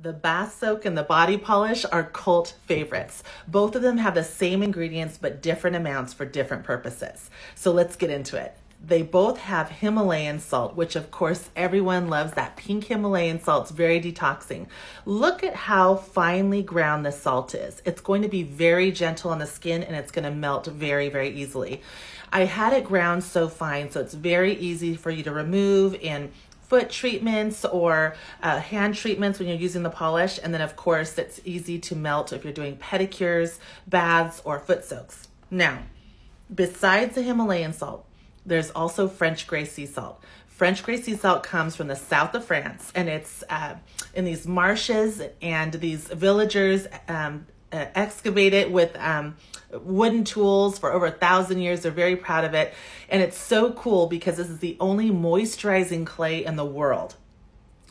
The bath soak and the body polish are cult favorites. Both of them have the same ingredients but different amounts for different purposes. So let's get into it. They both have Himalayan salt, which of course everyone loves. That pink Himalayan salt. It's very detoxing. Look at how finely ground the salt is. It's going to be very gentle on the skin and it's going to melt very, very easily. I had it ground so fine, so it's very easy for you to remove in foot treatments or hand treatments when you're using the polish. And then of course it's easy to melt if you're doing pedicures, baths, or foot soaks. Now, besides the Himalayan salt, there's also French gray sea salt. French gray sea salt comes from the south of France, and it's in these marshes, and these villagers excavate it with wooden tools for over 1,000 years. They're very proud of it. And it's so cool because this is the only moisturizing clay in the world.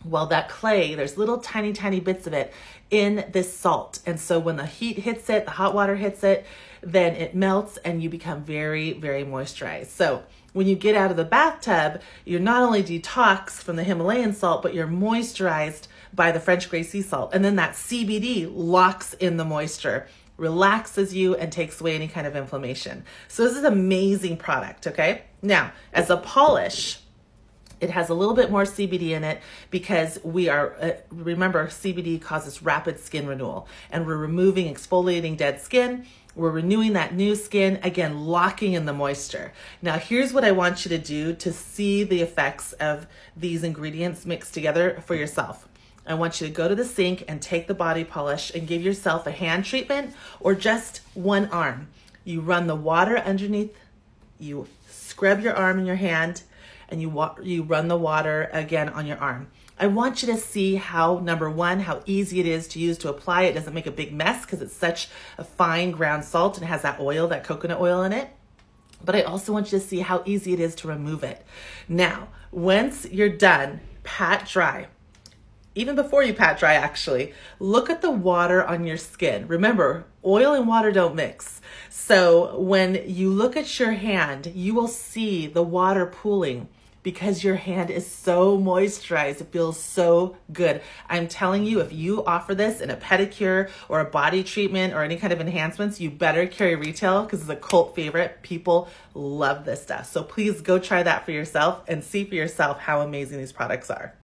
Well, that clay, there's little tiny, tiny bits of it in this salt. And so when the heat hits it, the hot water hits it, then it melts and you become very, very moisturized. So when you get out of the bathtub, you're not only detoxed from the Himalayan salt, but you're moisturized by the French gray sea salt. And then that CBD locks in the moisture, relaxes you, and takes away any kind of inflammation. So this is an amazing product, okay? Now, as a polish, it has a little bit more CBD in it because we are, remember, CBD causes rapid skin renewal, and we're removing exfoliating dead skin. We're renewing that new skin, again, locking in the moisture. Now, here's what I want you to do to see the effects of these ingredients mixed together for yourself. I want you to go to the sink and take the body polish and give yourself a hand treatment or just one arm. You run the water underneath, you scrub your arm and your hand, and you run the water again on your arm. I want you to see how, number one, how easy it is to use to apply. It doesn't make a big mess because it's such a fine ground salt and it has that oil, that coconut oil in it. But I also want you to see how easy it is to remove it. Now, once you're done, pat dry. Even before you pat dry, actually, look at the water on your skin. Remember, oil and water don't mix. So when you look at your hand, you will see the water pooling because your hand is so moisturized. It feels so good. I'm telling you, if you offer this in a pedicure or a body treatment or any kind of enhancements, you better carry retail because it's a cult favorite. People love this stuff. So please go try that for yourself and see for yourself how amazing these products are.